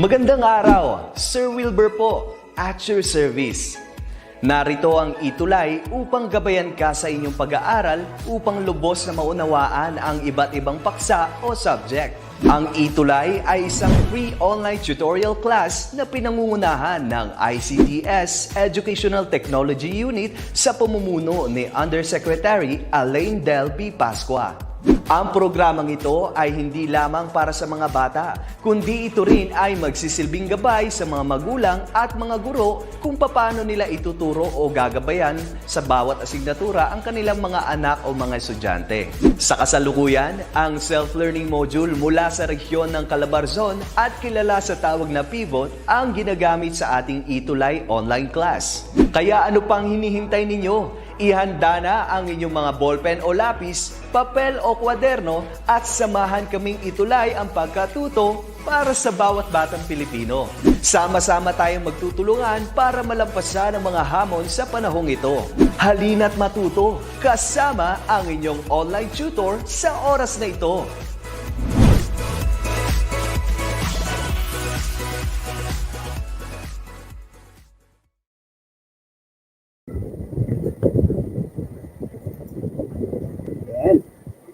Magandang araw, Sir Wilbur po, at your service. Narito ang ETUlay upang gabayan ka sa inyong pag-aaral upang lubos na maunawaan ang iba't ibang paksa o subject. Ang ETUlay ay isang free online tutorial class na pinangungunahan ng DepEd Educational Technology Unit sa pamumuno ni Undersecretary Elaine Del B. Pascua. Ang programang ito ay hindi lamang para sa mga bata, kundi ito rin ay magsisilbing gabay sa mga magulang at mga guro kung paano nila ituturo o gagabayan sa bawat asignatura ang kanilang mga anak o mga estudyante. Sa kasalukuyan, ang self-learning module mula sa rehiyon ng Calabarzon at kilala sa tawag na pivot ang ginagamit sa ating ETUlay online class. Kaya ano pang hinihintay ninyo? Ihanda na ang inyong mga ballpen o lapis, papel o kwaderno at samahan kaming itulay ang pagkatuto para sa bawat batang Pilipino. Sama-sama tayong magtutulungan para malampasan ang mga hamon sa panahong ito. Halina't matuto kasama ang inyong online tutor sa oras na ito.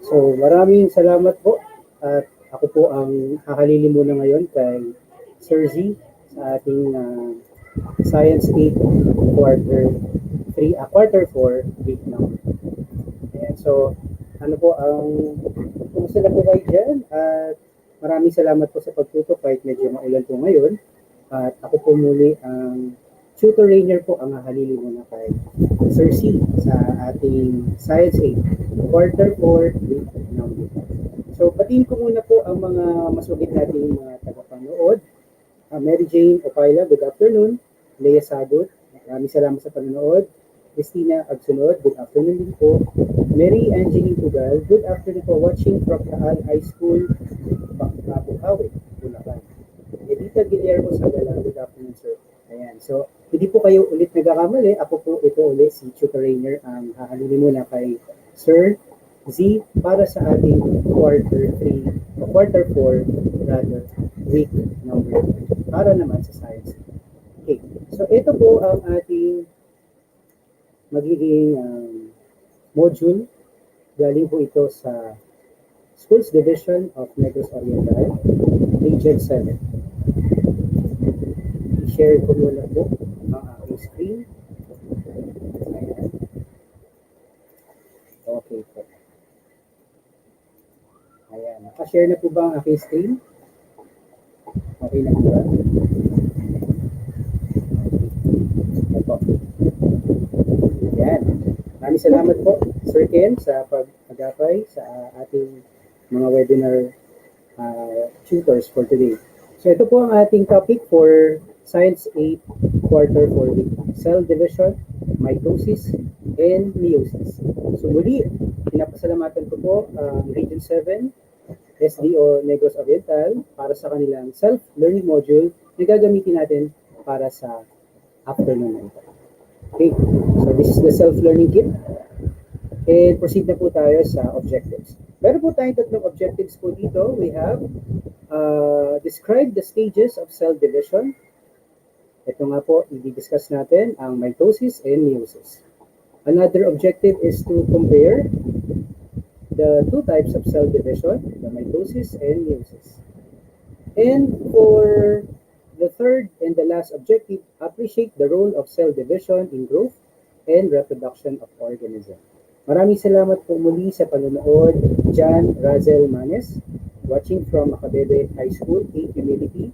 So maraming salamat po at ako po ang hahalili muna ngayon kay Sir Z sa ating Science 8 Quarter 4 week now. Ayan, so ano po kumusta na po kayo dyan at maraming salamat po sa pagtuto kahit medyo maulan po ngayon at ako po muli ang tutor trainer po ang hahalili muna kay Sir C sa ating Science 8 Quarter 4 week number. So, batiin ko muna po ang mga masugid nating mga tagapanood. Mary Jane Opaila, good afternoon. Leia Sagot, maraming salamat sa panonood. Christina Agsunod, good afternoon din po. Mary Angeline Tugal, good afternoon po watching from Taal High School, Bukawi, Bulacan. Edita Guillermo Sagala, good afternoon sir. Ayan, so hindi po kayo ulit nagkakamali. Ako po ito ulit si tutor trainer ang hahalili muna kay Sir Z para sa ating quarter 4 rather week number 3 para naman sa science. Okay, so ito po ang ating magiging module. Galing po ito sa Schools Division of Negros Oriental, Region 7. I-share ko muna po ang aking screen. Ayan. Okay po. Ayan. Naka-share na po ba ang aking screen? Okay na po ba? Ito. Ayan. Maraming salamat po, Sir Ken, sa pag-agapay sa ating mga webinar tutors for today. So ito po ang ating topic for Science 8 Quarter 4 week. Cell division, mitosis, and meiosis. So muli, pinapasalamatan ko po ang Region 7, SDO Negros Oriental para sa kanilang self-learning module na gagamitin natin para sa afternoon na ito. Okay, so this is the self-learning kit. And proceed na po tayo sa objectives. Meron po tayong tatlong objectives po dito. We have describe the stages of cell division. Ito nga po, i-discuss natin ang mitosis and meiosis. Another objective is to compare the two types of cell division, the mitosis and meiosis. And for the third and the last objective, appreciate the role of cell division in growth and reproduction of organism. Maraming salamat po muli sa panonood. Jan Razel Manes, watching from Macabebe High School, 8 Humility.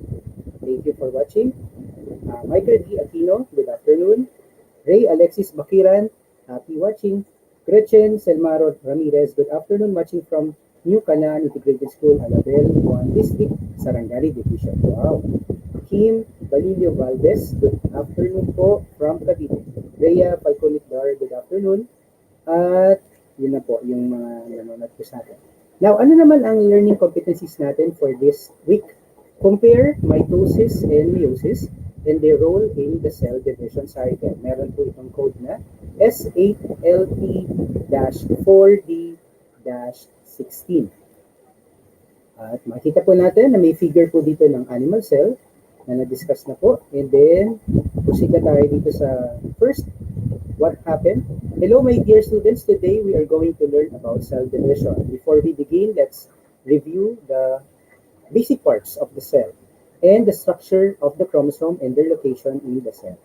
Thank you for watching. Michael D. Aquino, good afternoon. Ray Alexis Bakiran, happy watching. Gretchen Selmaro Ramirez, good afternoon, watching from New Canaan Integrated School, Alabel, 1 District, Sarangani Division. Wow. Kim Balilio Valdez, good afternoon po from Cavite. Rhea Falconic Dar, good afternoon. At yun na po yung mga nanonood po sa atin. Now, ano naman ang learning competencies natin for this week? Compare mitosis and meiosis and their role in the cell division cycle. Meron po itong code na S8LT-4D-16. At makita po natin na may figure po dito ng animal cell na na-discuss na po. And then, proceed na tayo dito sa first, what happened. Hello, my dear students. Today, we are going to learn about cell division. Before we begin, let's review the basic parts of the cell and the structure of the chromosome and their location in the cell.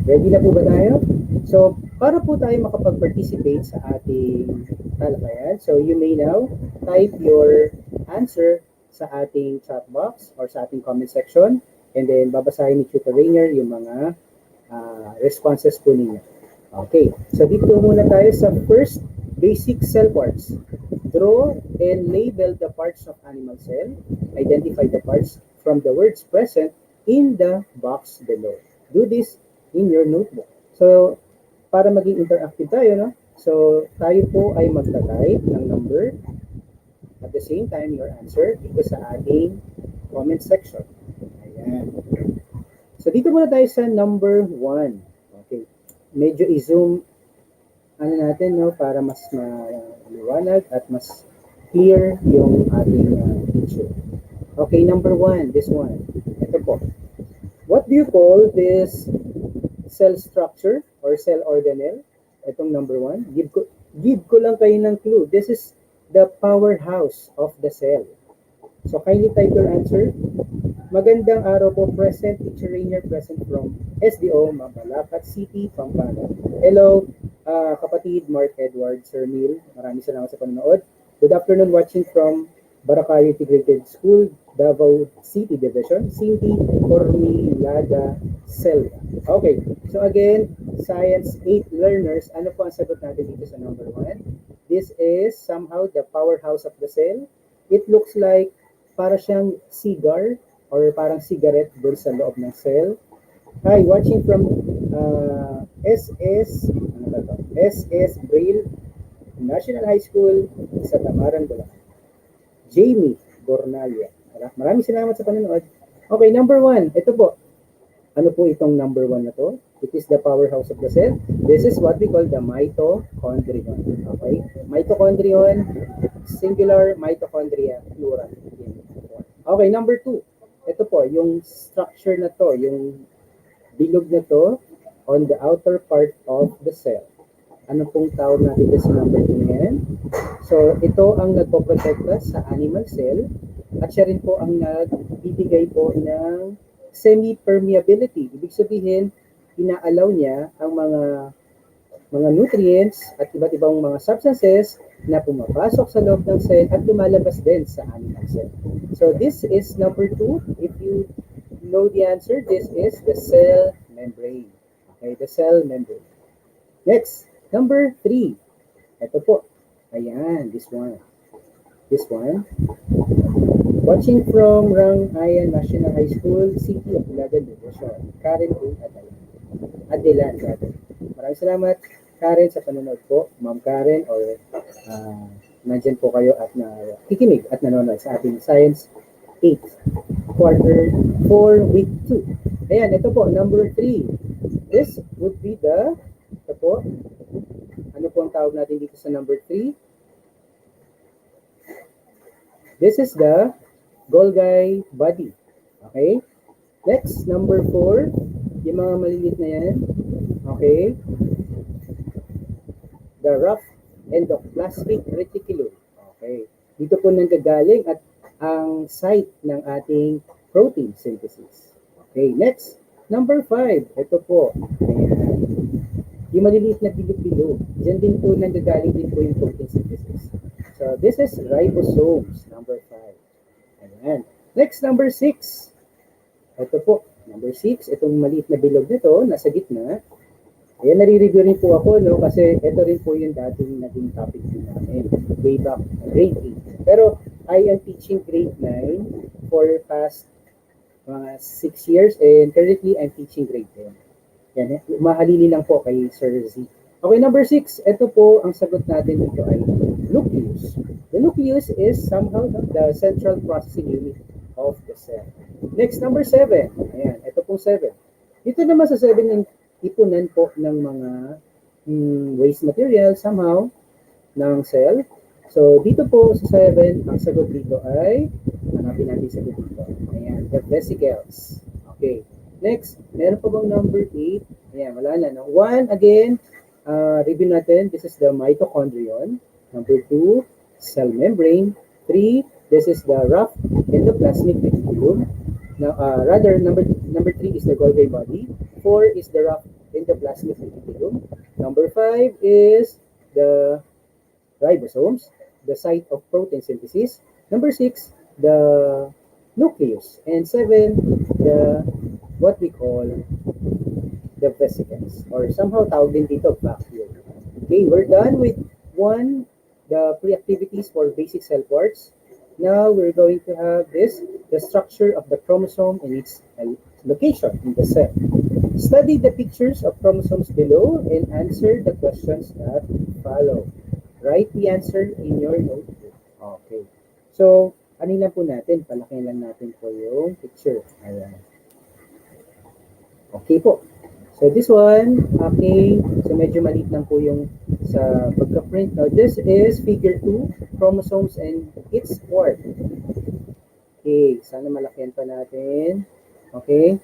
Ready na po ba tayo? So, para po tayo makapag-participate sa ating talakayan, so you may now type your answer sa ating chat box or sa ating comment section, and then babasahin ni Tutor Rainier yung mga responses po ninyo. Okay, so dito muna tayo sa first basic cell parts. Draw and label the parts of animal cell. Identify the parts from the words present in the box below. Do this in your notebook. So, para maging interactive tayo, no? So, tayo po ay magta-type ng number at the same time your answer dito sa ating comment section. Ayan. So, dito muna tayo sa number 1. Okay. Medyo i-zoom natin, no, para mas maliwanag at mas clear yung ating picture. Okay, number 1, this one. Ito po. What do you call this cell structure or cell organelle? Itong number 1. Give ko lang kayo ng clue. This is the powerhouse of the cell. So kindly type your answer. Magandang araw po, present, Teacher Rainier, present from SDO, Mabalacat City, Pampanga. Hello, kapatid Mark Edward, Sir Neil. Maraming salamat sa panonood. Good afternoon, watching from Barakayo Integrated School, Davao City Division, Cindy Cormilada Selva. Okay, so again, Science 8 learners, ano po ang sagot natin dito sa number 1? This is somehow the powerhouse of the cell. It looks like para siyang cigar or parang cigarette doon sa loob ng cell. Hi, watching from SS Braille National High School sa Tamaran, Bulacan. Jamie Gornalia. Maraming salamat sa panonood. Okay, number 1. Ito po. Ano po itong number 1 na to? It is the powerhouse of the cell. This is what we call the mitochondrion. Okay? Mitochondrion, singular, mitochondria, plural. Okay, number 2. Ito po, yung structure na to, yung bilog na to on the outer part of the cell. Ano pong tawag natin sa number 2 yan? So, ito ang nagpoprotekta sa animal cell at siya rin po ang nagbibigay po ng semi-permeability. Ibig sabihin, inaalaw niya ang mga nutrients at iba't ibang mga substances na pumapasok sa loob ng cell at lumalabas din sa animal cell. So, this is number 2. If you know the answer, this is the cell membrane. Okay, the cell membrane. Next, number 3. Ito po. Ayan, this one. This one. Watching from Rangayan National High School, City of Bulacan, Division. Karen A. Adelan. Maraming salamat, Karen, sa panonood po. Ma'am Karen, or nandyan po kayo at nakikinig at nanonood sa ating Science 8, Quarter 4, Week 2. Ayan, ito po, number 3. This would be the, ito po, ano po ang tawag natin dito sa number 3? This is the Golgi body. Okay? Next, number 4. Yung mga maliliit na yan. Okay? The rough endoplasmic reticulum. Okay? Dito po nanggagaling at ang site ng ating protein synthesis. Okay, next. Number 5. Ito po. Ayan. Yung maliliit na bilog-bilog. Diyan din po nanggagaling din po yung protein synthesis. So, this is ribosomes, number 5. Ayan. Next, number 6. Ito po, number 6. Itong maliit na bilog nito, nasa gitna. Ayan, nare-review rin po ako, no? Kasi ito rin po yung dating naging topic din namin. Way back, grade 8. Pero, I am teaching grade 9 for past 6 years. And currently, I'm teaching grade 10. Yan, mahalili lang po kay Sir Z. Okay, number 6. Ito po, ang sagot natin dito ay nucleus. The nucleus is somehow the central processing unit of the cell. Next, number 7. Ayan, ito pong 7. Dito naman sa 7 yung ipunan po ng mga waste material somehow ng cell. So, dito po sa 7, ang sagot dito ay, hanapin atin natin sagot dito. Ayan, the vesicles. Okay. Next, meron pa bang number 8? Ayan, wala na. No? 1, again, review natin. This is the mitochondrion. Number 2, cell membrane. 3, this is the rough endoplasmic reticulum. Now, rather, number 3 is the Golgi body. 4 is the rough endoplasmic reticulum. Number 5 is the ribosomes, the site of protein synthesis. Number 6, the nucleus. And 7, the what we call the vesicles, or somehow tawag din dito vacuole. Okay, we're done with 1, the pre-activities for basic cell parts. Now we're going to have this, the structure of the chromosome and its location in the cell. Study the pictures of chromosomes below and answer the questions that follow. Write the answer in your notebook. Okay. So, ano lang po natin? Palakihan lang natin po yung picture. Ayan. Okay po. So, this one, okay. So, medyo maliit lang po yung sa pagka-print. Now, this is figure 2, chromosomes and its part. Okay. Sana malakihan pa natin. Okay.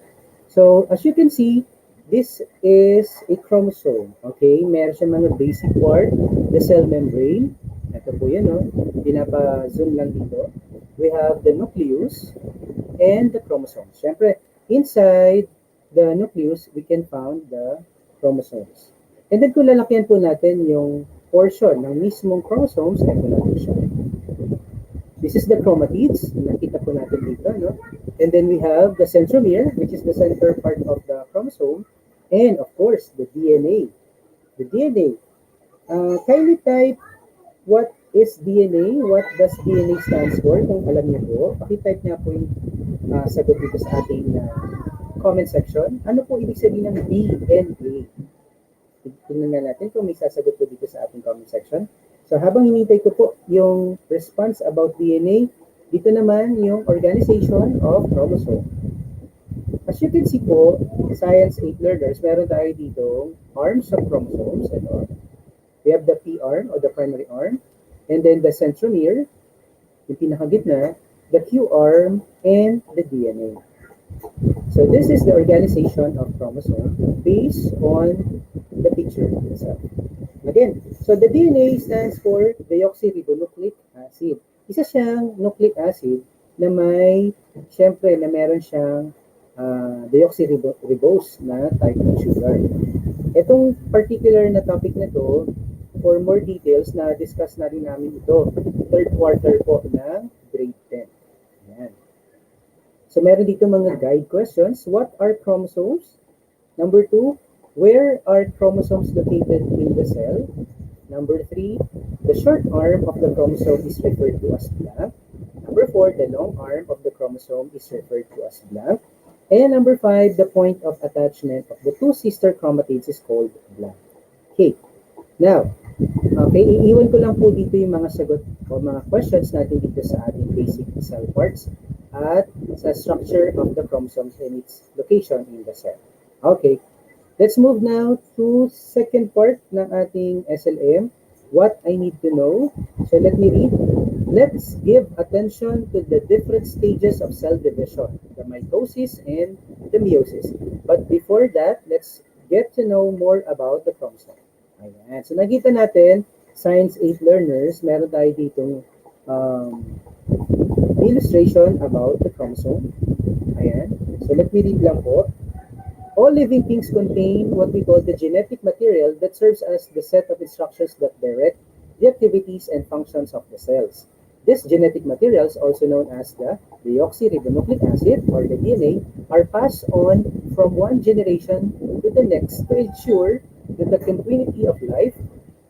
So, as you can see, this is a chromosome. Okay, meron siya mga basic part, the cell membrane. Ito po yun, no? Pinapa-zoom lang dito. We have the nucleus and the chromosomes. Siyempre, inside the nucleus, we can find the chromosomes. And then kung lalakihan po natin yung portion ng mismong chromosomes, ito na po siya. This is the chromatids. Nakita po natin dito, no? And then we have the centromere, which is the center part of the chromosome. And of course, the DNA. The DNA. Kindly type, what is DNA? What does DNA stands for? Kung alam niyo po, pakitype niya po yung sagot dito sa ating comment section. Ano po ibig sabihin ng DNA? Tingnan nga natin kung may sasagot po dito sa ating comment section. So habang hinintay ko po yung response about DNA, dito naman yung organization of chromosome. As you can see po, Science 8 learners, meron tayo dito arms of chromosomes. Ito. We have the P arm or the primary arm, and then the centromere, yung pinakagitna, the Q arm, and the DNA. So this is the organization of chromosome based on the picture itself. Again, so the DNA stands for deoxyribonucleic acid. Isa siyang nucleic acid na may, syempre, na meron siyang deoxyribose na type ng sugar. Itong particular na topic na to, for more details, na-discuss na rin namin ito, third quarter po ng grade 10. Ayan. So meron dito mga guide questions. What are chromosomes? Number 2, where are chromosomes located in the cell? Number 3, the short arm of the chromosome is referred to as blank. Number 4, the long arm of the chromosome is referred to as blank. And number 5, the point of attachment of the two sister chromatids is called blank. Okay. Now, okay, iiwan ko lang po dito yung mga sagot o mga questions natin dito sa ating basic cell parts at sa structure of the chromosomes and its location in the cell. Okay. Let's move now to second part ng ating SLM, what I need to know. So let me read. Let's give attention to the different stages of cell division, the mitosis and the meiosis. But before that, let's get to know more about the chromosome. Ayan. So nakita natin, Science 8 learners, meron tayo ditong illustration about the chromosome. Ayan. So let me read lang po. All living things contain what we call the genetic material that serves as the set of instructions that direct the activities and functions of the cells. These genetic materials, also known as the deoxyribonucleic acid or the DNA, are passed on from one generation to the next to ensure that the continuity of life.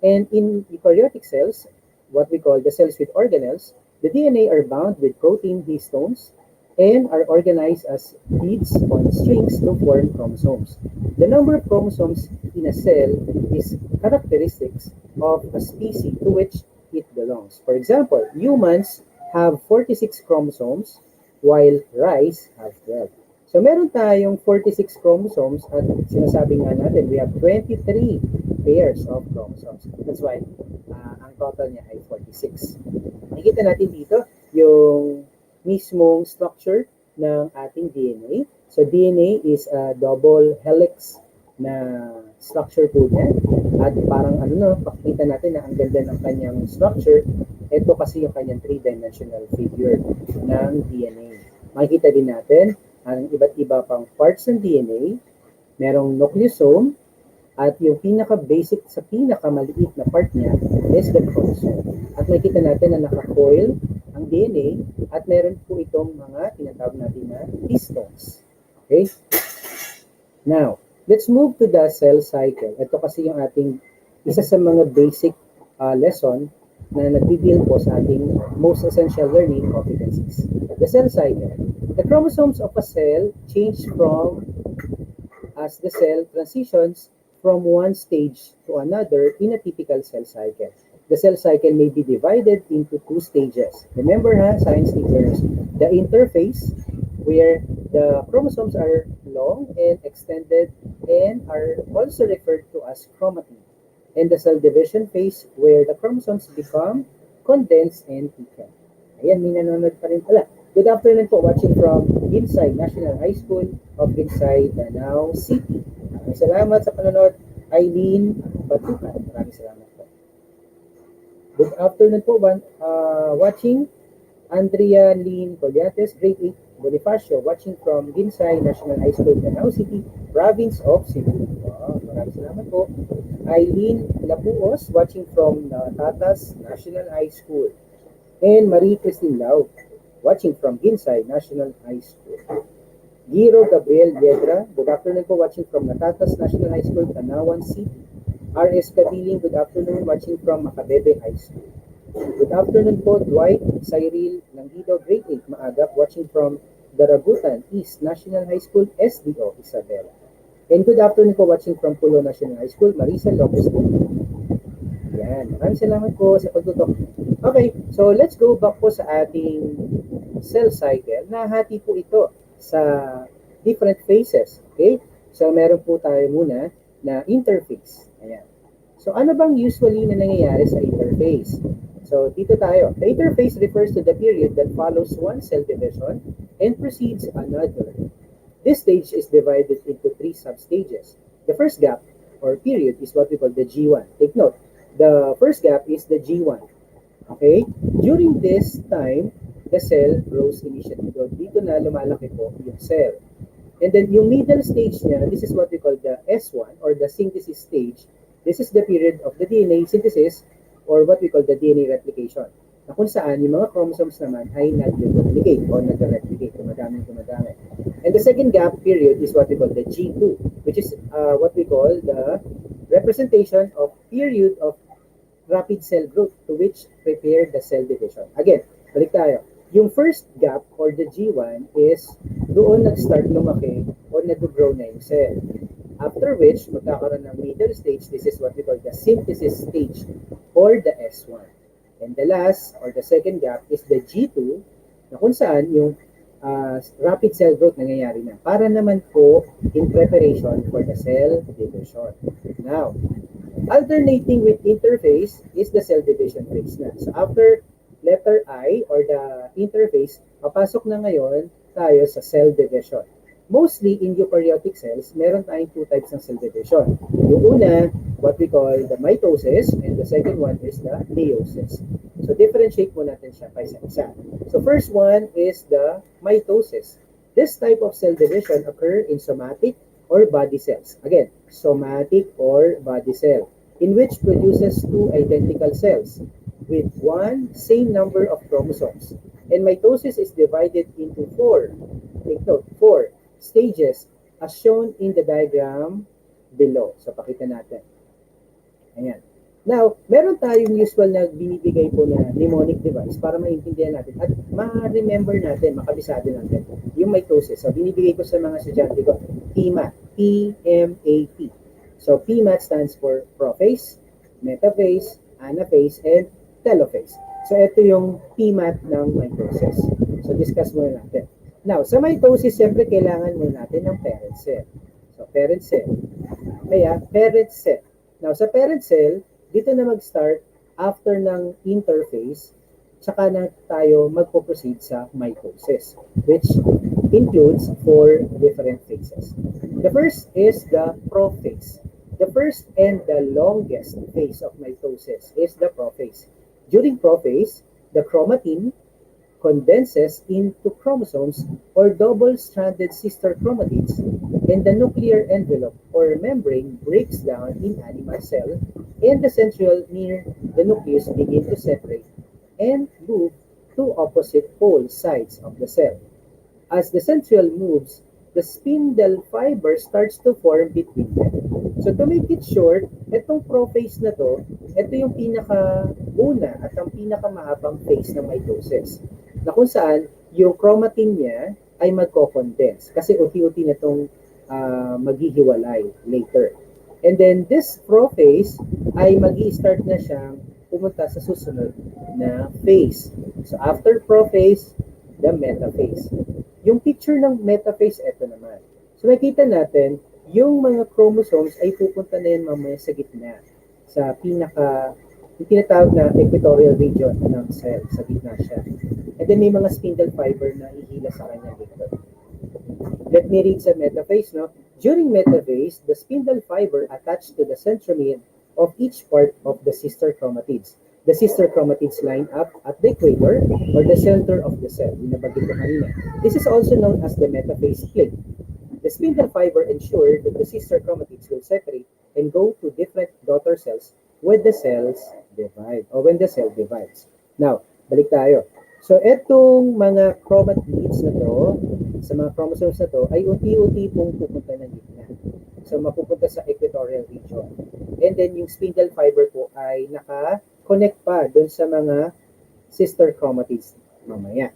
And in eukaryotic cells, what we call the cells with organelles, the DNA are bound with protein histones and are organized as beads on strings to form chromosomes. The number of chromosomes in a cell is characteristics of a species to which it belongs. For example, humans have 46 chromosomes while rice have 12. So meron tayong 46 chromosomes at sinasabi nga natin we have 23 pairs of chromosomes. That's why ang total niya ay 46. Nakikita natin dito yung mismong structure ng ating DNA. So DNA is a double helix na structure po niya. At parang pakikita natin na ang ganda ng kanyang structure. Ito kasi yung kanyang three-dimensional figure ng DNA. Makikita din natin ang iba't iba pang parts ng DNA. Merong nucleosome, at yung pinaka-basic sa pinaka-maliit na part niya is the chromosome. At makikita natin na naka-coil ang DNA at meron po itong mga tinatawag natin na histones. Okay? Now, let's move to the cell cycle. Ito kasi yung ating isa sa mga basic lesson na nagbibuild po sa ating most essential learning competencies. The cell cycle. The chromosomes of a cell change as the cell transitions from one stage to another in a typical cell cycle. The cell cycle may be divided into two stages. Remember, science teachers, the interphase, where the chromosomes are long and extended and are also referred to as chromatin. And the cell division phase, where the chromosomes become condensed and thickened. Ayan, may nanonood pa rin pala. Good afternoon po, watching from Ginsay National High School of Ginsay, Danao City. Maraming salamat sa panonood, Eileen Batukan. Maraming salamat po. Good afternoon po, watching Andrea Lynn Colliates, grade 8, Bonifacio, watching from Ginsay National High School, Danao City, province of Cebu. Maraming salamat po. Eileen Lapuos, watching from Tatas National High School. And Marie Christine Lau, watching from Ginsay National High School. Giro Gabriel Yedra, good afternoon po, watching from Natatas National High School, Tanawan City. R.S. Kadiling, good afternoon, watching from Macabebe High School. Good afternoon po, Dwight Cyril Langido, grade 8, Maagap, watching from Daragutan East National High School, SDO, Isabela. And good afternoon po, watching from Pulo National High School, Marisa Lopez. Yan, maraming salamat po sa pagtutok. Okay, so let's go back po sa ating cell cycle. Nahati po ito sa different phases. Okay? So, meron po tayo muna na interphase. Ayan. So, ano bang usually na nangyayari sa interphase? So, dito tayo. The interphase refers to the period that follows one cell division and precedes another. This stage is divided into three substages. The first gap or period is what we call the G1. Take note, the first gap is the G1. Okay? During this time, the cell grows initially. So, dito na lumalaki po yung cell. And then, yung middle stage niya, this is what we call the S1 or the synthesis stage. This is the period of the DNA synthesis or what we call the DNA replication. Na kung saan, yung mga chromosomes naman ay nag-duplicate o nag-replicate. Tumadami. And the second gap period is what we call the G2, which is what we call the representation of period of rapid cell growth to which prepare the cell division. Again, balik tayo. Yung first gap or the G1 is doon nag-start lumaki or nag-grow na yung cell. After which, magkakaroon ng middle stage. This is what we call the synthesis stage or the S1. And the last or the second gap is the G2 na kung saan yung rapid cell growth nangyayari na para naman po in preparation for the cell division. Now, alternating with interphase is the cell division phase na. So after letter I or the interphase, papasok na ngayon tayo sa cell division. Mostly in eukaryotic cells, meron tayong two types ng cell division. Yung una, what we call the mitosis, and the second one is the meiosis. So differentiate mo natin siya pa isa-isa. So first one is the mitosis. This type of cell division occur in somatic or body cells. Again, somatic or body cell, in which produces two identical cells with one same number of chromosomes. And mitosis is divided into four stages as shown in the diagram below. So, pakita natin. Ayan. Now, meron tayong usual na binibigay po na mnemonic device para maintindihan natin at ma-remember natin, makabisado natin yung mitosis. So, binibigay ko sa mga estudyante ko, PMAT, P-M-A-T. So, PMAT stands for Prophase, Metaphase, Anaphase, and Telophase. So, ito yung PMAT ng mitosis. So, discuss muna natin. Now, sa mitosis, siyempre kailangan muna natin ng parent cell. So, parent cell. Kaya, parent cell. Now, sa parent cell, dito na mag-start after ng interphase, tsaka na tayo magpo-proceed sa mitosis, which includes 4 different phases. The first is the prophase. The first and the longest phase of mitosis is the prophase. During prophase, the chromatin condenses into chromosomes or double-stranded sister chromatids, and the nuclear envelope or membrane breaks down in animal cell, and the centriole near the nucleus begin to separate and move to opposite pole sides of the cell. As the centriole moves, the spindle fiber starts to form between them. So to make it short, itong prophase na to, ito yung pinaka-una at ang pinaka-mahabang phase ng mitosis, na kung saan yung chromatin niya ay magko-condense kasi unti-unti na itong maghihiwalay later. And then this prophase ay mag-i-start na siyang pumunta sa susunod na phase. So after prophase, the metaphase. Yung picture ng metaphase, ito naman. So makita natin, yung mga chromosomes ay pupunta na yan mamaya sa gitna, sa yung tinatawag na equatorial region ng cell, sa gitna siya. And then may mga spindle fiber na ihila sa kanya dito. Let me read sa metaphase, no? During metaphase, the spindle fiber attached to the centromere of each part of the sister chromatids. The sister chromatids line up at the equator or the center of the cell. Binabagay ko kanina. This is also known as the metaphase split. The spindle fiber ensure that the sister chromatids will separate and go to different daughter cells when the cells divide or when the cell divides. Now, balik tayo. So, etong mga chromatids na to, sa mga chromosomes na to, ay unti-unti pong pupunta ng gitna. So, mapupunta sa equatorial region. And then, yung spindle fiber po ay naka-connect pa dun sa mga sister chromatids mamaya.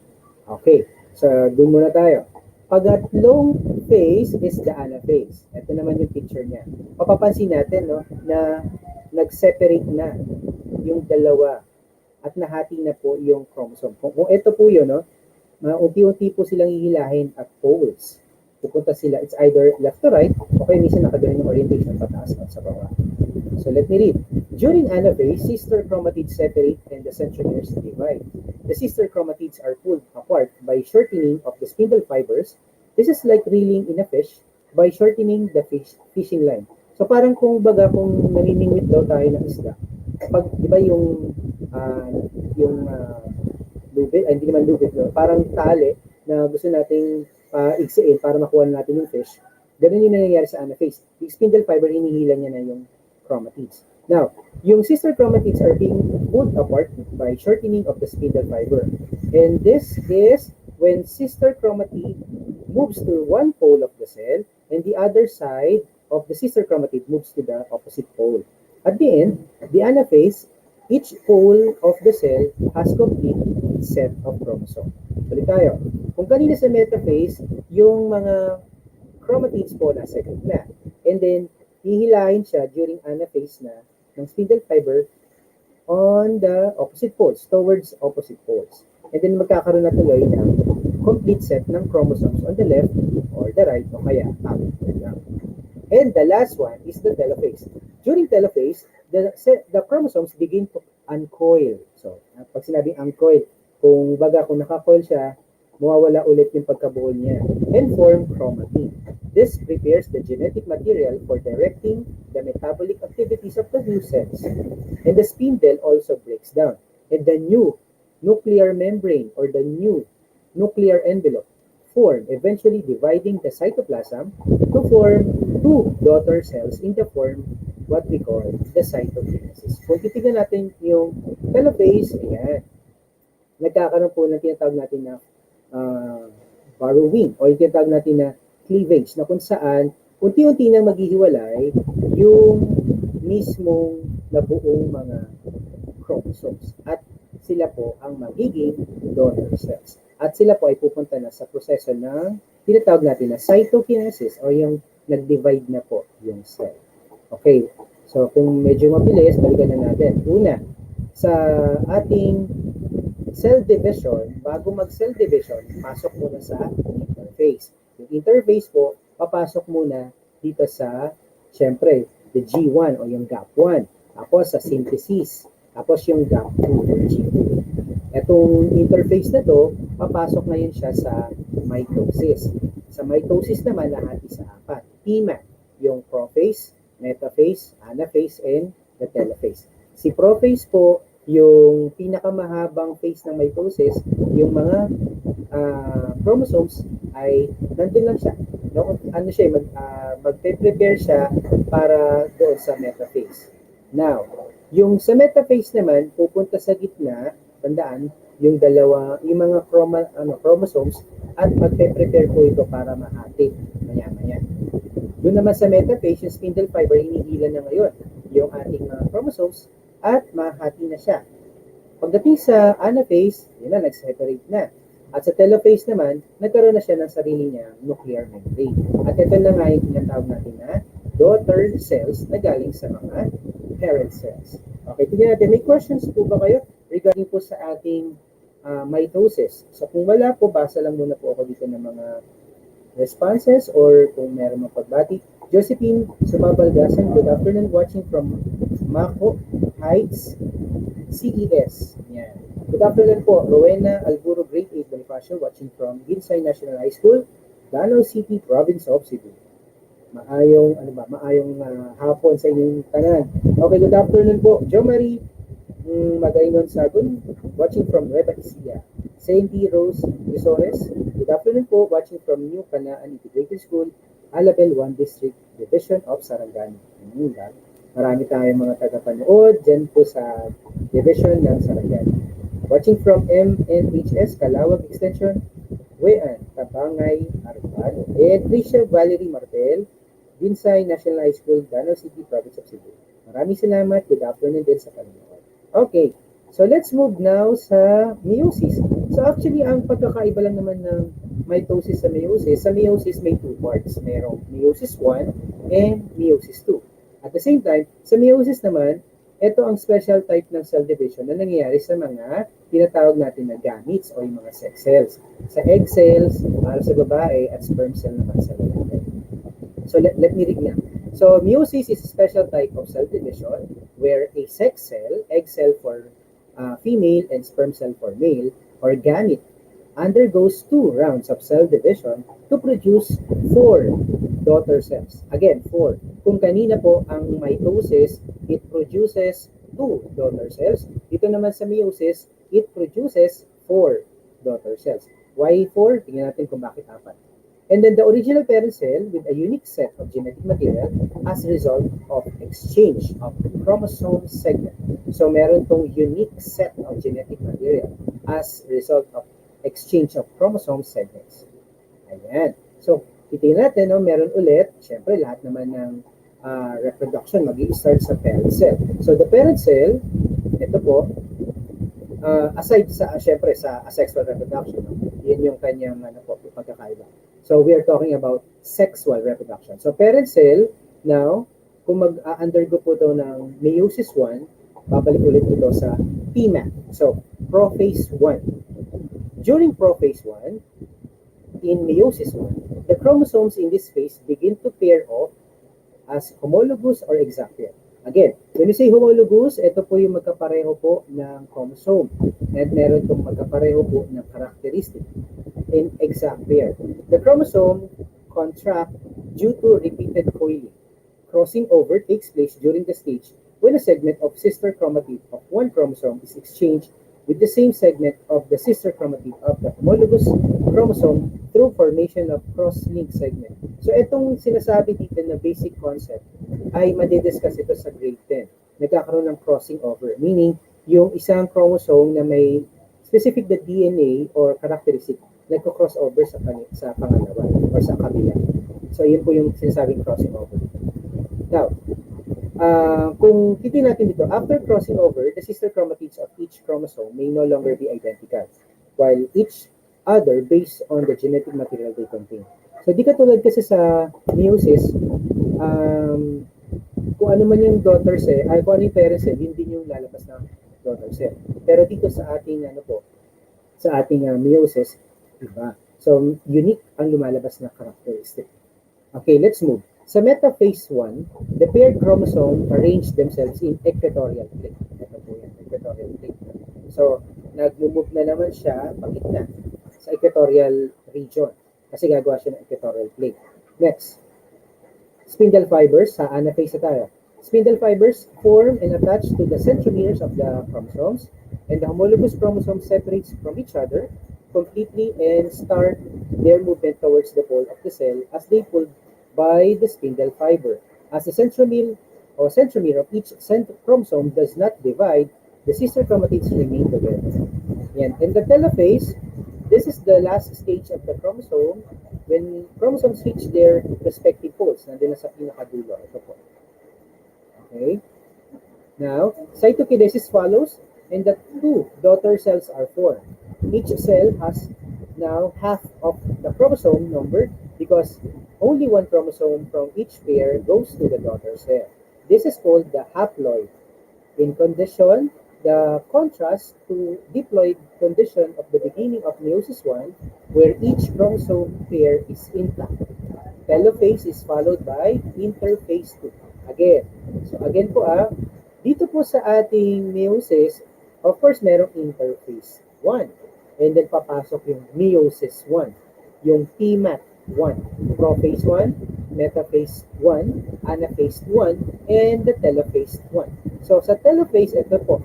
Okay, so dun muna tayo. Pagatlong phase is the anaphase. Ito naman yung picture niya. Papapansin natin, no, na nag-separate na yung dalawa at nahati na po yung chromosome. Kung ito po yun, no, unti-unti po silang hihilahin at poles. Pupunta sila, it's either left to right, o kaya minsan nakagaling ng orientation pataas at sa baba. So let me read. During anaphase, sister chromatids separate and the centromeres divide. The sister chromatids are pulled apart by shortening of the spindle fibers. This is like reeling in a fish by shortening the fishing line. So parang kung namimingwit daw tayo ng isda, pag iba yung lubid, hindi naman lubid, no? Parang tali na gusto nating igsiin para makuha natin yung fish. Ganun yung nangyayari sa anaphase. Yung spindle fiber, hinihila niya na yung chromatids. Now, yung sister chromatids are being pulled apart by shortening of the spindle fiber. And this is when sister chromatid moves to one pole of the cell and the other side of the sister chromatid moves to the opposite pole. At the end, the anaphase, each pole of the cell has complete set of chromosome. Balik tayo. Kung kanina sa metaphase, yung mga chromatids po nasa gitna. And then, hihilahin siya during anaphase na ng spindle fiber on the opposite poles, towards opposite poles. And then, magkakaroon na tuloy ng complete set ng chromosomes on the left or the right o kaya up and down. And the last one is the telophase. During telophase, the chromosomes begin to uncoil. So, pag sinabing uncoil, kung naka-coil siya, mawawala ulit yung pagkabuo niya and form chromatin. This prepares the genetic material for directing the metabolic activities of the new cells. And the spindle also breaks down. And the new nuclear membrane or the new nuclear envelope form, eventually dividing the cytoplasm to form two daughter cells in the form what we call the cytokinesis. Kung titignan natin yung telophase, ayan, nagkakaroon po ng tinatawag natin na burrowing o yung tinatawag natin na cleavage na kung saan unti-unti nang maghihiwalay yung mismong nabuong mga chromosomes at sila po ang magiging daughter cells. At sila po ay pupunta na sa proseso ng tinatawag natin na cytokinesis o yung nag-divide na po yung cell. Okay, so kung medyo mabilis, balikan na natin. Una, sa ating cell division, bago mag-cell division, pasok muna sa interphase. Yung interphase po, papasok muna dito sa, syempre, the G1 o yung gap 1. Tapos sa synthesis. Tapos yung gap 2 or G2. Etong interface na to, papasok ngayon siya sa mitosis. Sa mitosis naman, nahati sa apat. PMAC, yung prophase, metaphase, anaphase, and the telophase. Si prophase po, yung pinakamahabang phase ng mitosis, yung mga chromosomes ay nandun lang siya. No? Ano siya, magpe-prepare siya para doon sa metaphase. Now, yung sa metaphase naman, pupunta sa gitna, tandaan, yung mga chromosomes at magpe-prepare po ito para mahati maya-maya. Doon naman sa metaphase, yung spindle fiber, hinihila na ngayon yung ating mga chromosomes at mahati na siya. Pagdating sa anaphase, yun na, nag-separate na. At sa telophase naman, nagkaroon na siya ng sarili niya nuclear membrane. At ito na nga yung tinatawag natin na daughter cells na galing sa mga parent cells. Okay, tignan natin. May questions po ba kayo regarding po sa ating mitosis? So kung wala po, basa lang muna po ako dito ng mga responses or kung meron mga pagbati. Josephine Sumabalgasan, good afternoon, watching from Mako Heights, CES. Yan. Good afternoon po, Rowena Alburo, grade 8 Bonifacio, watching from Ginsay National High School, Danau City, Province of Cebu. Maayong hapon sa inyong tanan. Okay, good afternoon po, Jo Marie Magaynon Sagun, watching from Nueva Ecija. Sandy Rose Risores, good afternoon po, watching from New Canaan Integrated School, Alabel 1 District Division of Sarangani. Marami tayong mga tagapanood dyan po sa division ng Sarangani. Watching from MNHS, Calawag Extension, Wean, Tabangay, Arban, and Tricia Valerie Martel, Ginsay National High School, Danau City, Province of Cebu. Maraming salamat. Good afternoon din sa panonood. Okay, so let's move now sa meiosis. So actually, ang pagkakaiba lang naman ng mitosis sa meiosis may two parts. Merong meiosis 1 and meiosis 2. At the same time, sa meiosis naman, ito ang special type ng cell division na nangyayari sa mga tinatawag natin na gametes o yung mga sex cells. Sa egg cells, para sa babae, at sperm cell naman sa lalaki. So let me read now. So meiosis is a special type of cell division where a sex cell, egg cell for female and sperm cell for male, or gamete, undergoes 2 rounds of cell division to produce 4 daughter cells. Again, 4. Kung kanina po ang mitosis, it produces 2 daughter cells. Dito naman sa meiosis, it produces 4 daughter cells. Why 4? Tingnan natin kung bakit 4. And then the original parent cell with a unique set of genetic material as a result of exchange of the chromosome segment. So meron tong unique set of genetic material as a result of exchange of chromosome segments. Ayan. So, titingnan natin, no, meron ulit, syempre lahat naman ng reproduction mag-i-start sa parent cell. So, the parent cell, ito po, aside sa, syempre, sa asexual reproduction, no, yun yung kanyang pagkakaiba. So, we are talking about sexual reproduction. So, parent cell, now, kung mag-undergo po ito ng meiosis 1, babalik ulit ito sa PMAC. So, prophase 1. During prophase 1, in meiosis 1, the chromosomes in this phase begin to pair off as homologous or exact pair. Again, when you say homologous, ito po yung magkapareho po ng chromosome. At meron itong magkapareho po ng characteristic in exact pair. The chromosome contract due to repeated coiling. Crossing over takes place during the stage when a segment of sister chromatid of one chromosome is exchanged with the same segment of the sister chromatid of the homologous chromosome through formation of cross-link segment. So itong sinasabi dito na basic concept ay madidiscuss ito sa grade 10. Nagkakaroon ng crossing over, meaning yung isang chromosome na may specific na DNA or characteristic nagko-cross over sa pangalawa or sa kabila. So yun po yung sinasabing crossing over. Now, kung titignan natin dito, after crossing over, the sister chromatids of each chromosome may no longer be identical, while each other based on the genetic material they contain. So, di katulad kasi sa meiosis, kung ano man yung daughter cell, kung ano yung parent cell, yun din yung lalabas ng daughter cell. Pero dito sa ating, sa ating meiosis, iba. So, unique ang lumalabas na characteristic. Okay, let's move. Sa metaphase 1, the paired chromosome arrange themselves in equatorial plate. Ito po yan, equatorial plate. So, nag-move na naman siya pagitna sa equatorial region kasi gagawa siya ng equatorial plate. Next, spindle fibers, sa anaphase na tayo. Spindle fibers form and attach to the centromeres of the chromosomes, and the homologous chromosome separates from each other completely and start their movement towards the pole of the cell as they pulled by the spindle fiber. As the centromere of each chromosome does not divide, the sister chromatids remain together. Yan. In the telophase, this is the last stage of the chromosome when chromosomes reach their respective poles. Nandun na sa pinakadulo. Ito po. Okay? Now, cytokinesis follows and the two daughter cells are formed. Each cell has now half of the chromosome number because only one chromosome from each pair goes to the daughter cell. This is called the haploid. In condition, the contrast to diploid condition of the beginning of meiosis 1, where each chromosome pair is intact. Telophase is followed by interphase 2. Again. So again po dito po sa ating meiosis, of course, merong interphase 1. And then papasok yung meiosis 1. Yung PMAT 1. Prophase 1, Metaphase 1, Anaphase 1, and the Telophase 1. So sa telophase, ito po,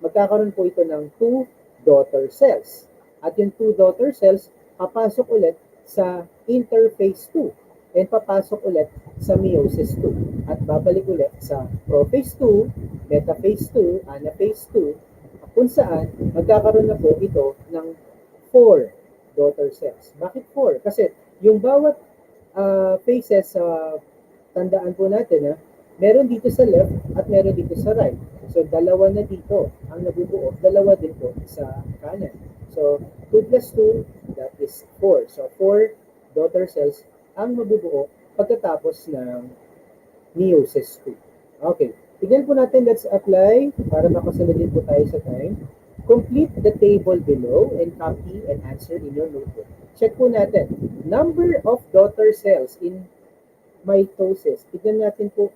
magkakaroon po ito ng 2 daughter cells. At yung 2 daughter cells, papasok ulit sa interphase 2 and papasok ulit sa meiosis 2 at babalik ulit sa prophase 2, metaphase 2, anaphase 2 kung saan magkakaroon na po ito ng 4 daughter cells. Bakit 4? Kasi yung bawat phases tandaan po natin meron dito sa left at meron dito sa right. So dalawa na dito ang nabubuo, dalawa din po sa kanan. So 2 plus 2, that is 4. So 4 daughter cells ang mabubuo pagkatapos ng meiosis 2. Okay, tignan po natin, let's apply para makasunod din po tayo sa time. Complete the table below and copy and answer in your notebook. Check po natin. Number of daughter cells in mitosis. Tignan natin po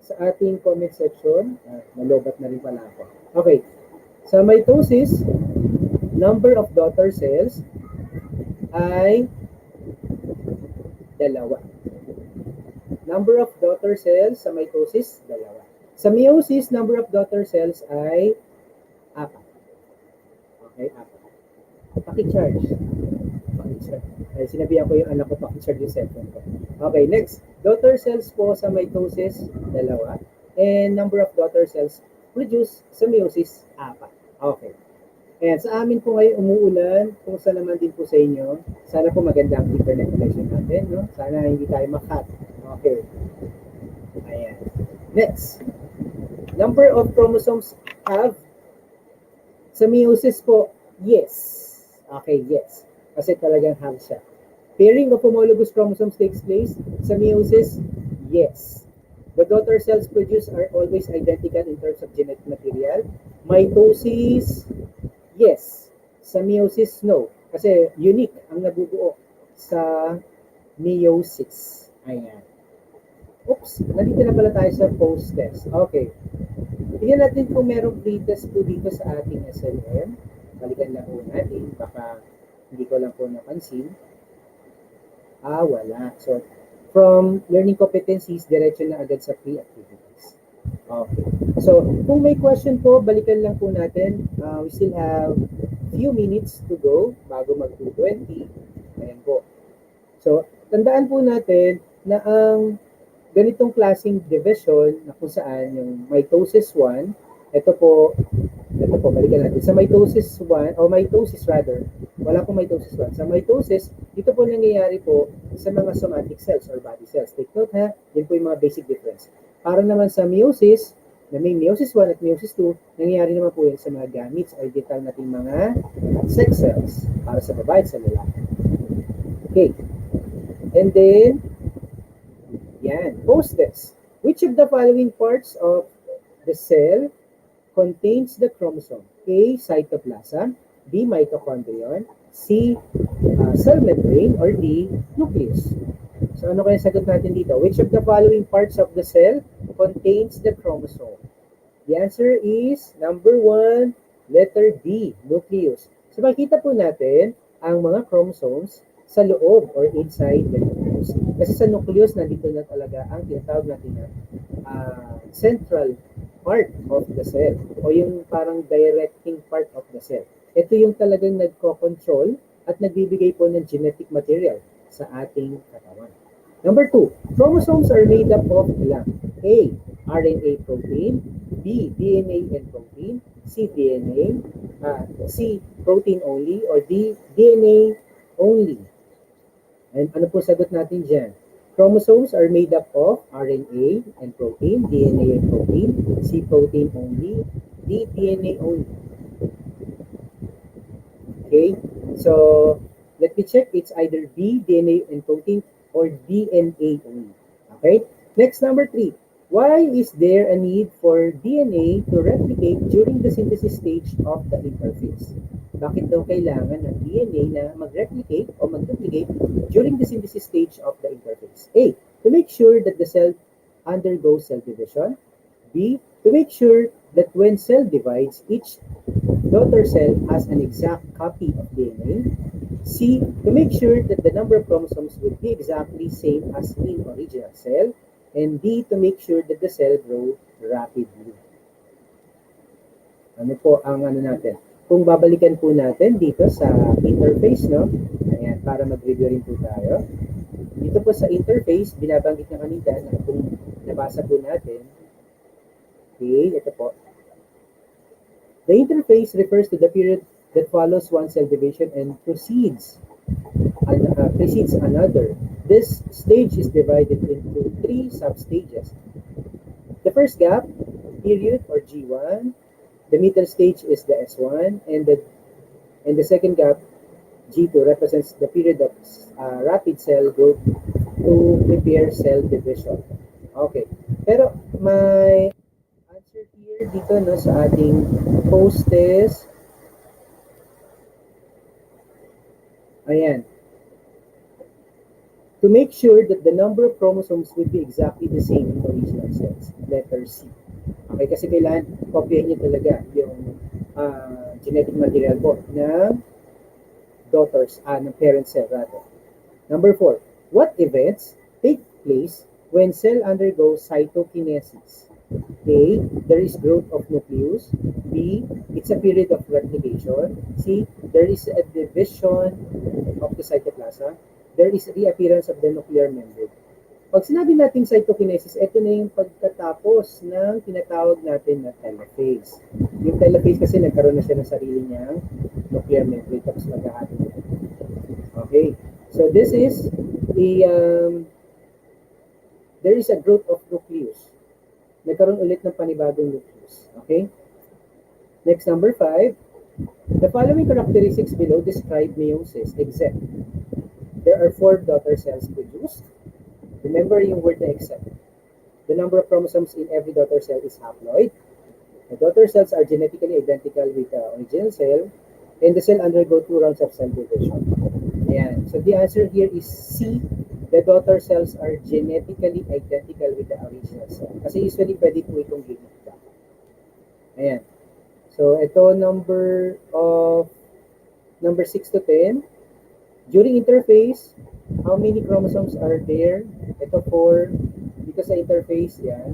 sa ating comment section. Nalobat na rin pala ako. Okay. Sa mitosis, number of daughter cells ay 2. Number of daughter cells sa mitosis, 2. Sa meiosis, number of daughter cells ay 4. Okay, 4. Paki-charge. Ay, sinabihan ko yung anak ko paki-charge yung cellphone ko. Okay, next. Daughter cells po sa mitosis, 2. And number of daughter cells produced sa meiosis, 4. Okay. Ayan, sa amin po ngayon umuulan, kung saan naman din po sa inyo. Sana po maganda ang internet connection natin, no? Sana hindi tayo makat. Okay. Ayan. Next. Number of chromosomes have sa meiosis po, yes. Okay, yes. Kasi talagang have siya. Pairing of homologous chromosomes takes place sa meiosis, yes. The daughter cells produced are always identical in terms of genetic material. Mitosis, yes. Sa meiosis, no. Kasi unique ang nabubuo sa meiosis. Ayan. Oops, nandito na pala tayo sa post-test. Okay. Tingnan natin kung merong pre-test po dito sa ating SLM. Balikan lang po natin. Baka hindi ko lang po napansin. Wala. So, from learning competencies, diretso na agad sa pre-activities. Okay. So, kung may question po, balikan lang po natin. We still have few minutes to go bago mag-2:20. Ayan po. So, tandaan po natin na ang ganitong klaseng division na kung saan yung mitosis 1, ito po, balikan natin. Sa mitosis 1, o mitosis rather, wala pong mitosis 1. Sa mitosis, dito po nangyayari po sa mga somatic cells or body cells. Take note yan po yung mga basic difference. Para naman sa meiosis, na may meiosis 1 at meiosis 2, nangyayari naman po yan sa mga gametes or vital nating mga sex cells para sa babae at sa lalaki. Okay. And then, yan, post-test. Which of the following parts of the cell contains the chromosome? A, cytoplasm, B, mitochondrion, C, cell membrane, or D, nucleus. So ano kaya sagot natin dito? Which of the following parts of the cell contains the chromosome? The answer is number 1, Letter D, nucleus. So makikita po natin ang mga chromosomes sa loob or inside the nucleus. Kasi sa nucleus, nandito na talaga ang tinatawag natin na central part of the cell o yung parang directing part of the cell. Ito yung talagang nagko-control at nagbibigay po ng genetic material sa ating katawan. Number 2, chromosomes are made up of ilan? A, RNA protein, B, DNA and protein, C, DNA, C, protein only, or D, DNA only. And ano po sagot natin dyan? Chromosomes are made up of RNA and protein, DNA and protein, C, protein only, D, DNA only. Okay, so let me check. It's either B, DNA and protein, or DNA only. Okay, next, number 3. Why is there a need for DNA to replicate during the synthesis stage of the interphase? Bakit daw kailangan ng DNA na mag-replicate o mag-duplicate during the synthesis stage of the interphase? A, to make sure that the cell undergoes cell division. B, to make sure that when cell divides, each daughter cell has an exact copy of DNA. C, to make sure that the number of chromosomes will be exactly same as in original cell. And D, to make sure that the cell grow rapidly. Ano po ang ano natin? Kung babalikan po natin dito sa interface, no? Ayan, para mag-review rin po tayo. Dito po sa interface, binabanggit na kanina na kung nabasa po natin. Okay, ito po. The interface refers to the period that follows one cell division and precedes another. This stage is divided into 3 sub-stages. The first gap period, or G1. The middle stage is the S1, and the second gap, G2, represents the period of rapid cell growth to prepare cell division. Okay, pero may answer here dito, no, sa ating post-test. Ayan. To make sure that the number of chromosomes will be exactly the same in original cells. Letter C. Okay, kasi kailangan kopyahin niyo talaga yung genetic material po ng daughters, ng parent cell rather. Number 4, what events take place when cell undergoes cytokinesis? A, there is growth of nucleus. B, it's a period of replication. C, there is a division of the cytoplasm. There is reappearance of the nuclear membrane. Pag sinabi natin cytokinesis, ito na yung pagkatapos ng tinatawag natin na telophase. Yung telophase kasi nagkaroon na siya ng sarili niyang nuclear membrane tapos maghahati na. Okay. So this is there is a growth of nucleus. Nagkaroon ulit ng panibagong nucleus. Okay. Next, number 5. The following characteristics below describe meiosis, except there are 4 daughter cells produced. Remember yung word na except. The number of chromosomes in every daughter cell is haploid. The daughter cells are genetically identical with the original cell, and the cell undergo 2 rounds of cell division. Ayan. So the answer here is C. The daughter cells are genetically identical with the original cell. Kasi usually pwede po itong gimmick back. Ayan. So ito number 6 to 10. During interphase, how many chromosomes are there? Ito 4. Dito sa interphase, yan.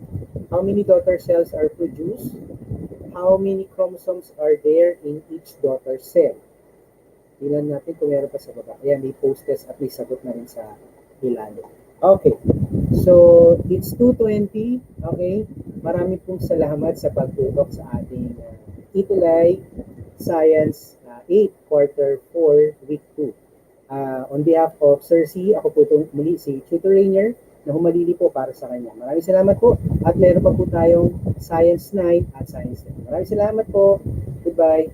How many daughter cells are produced? How many chromosomes are there in each daughter cell? Tingnan natin kung meron pa sa baba. Ayan, may post-test at may sagot na rin sa ilalim. Okay. So, it's 2:20. Okay. Marami pong salamat sa pagtutok sa ating ETUlay Science 8, Quarter 4, Week 2. On behalf of Sir C, ako po itong muli si Tutor Rainier na humalili po para sa kanya. Maraming salamat po at meron pa po tayong Science 9 at Science 10. Maraming salamat po. Goodbye.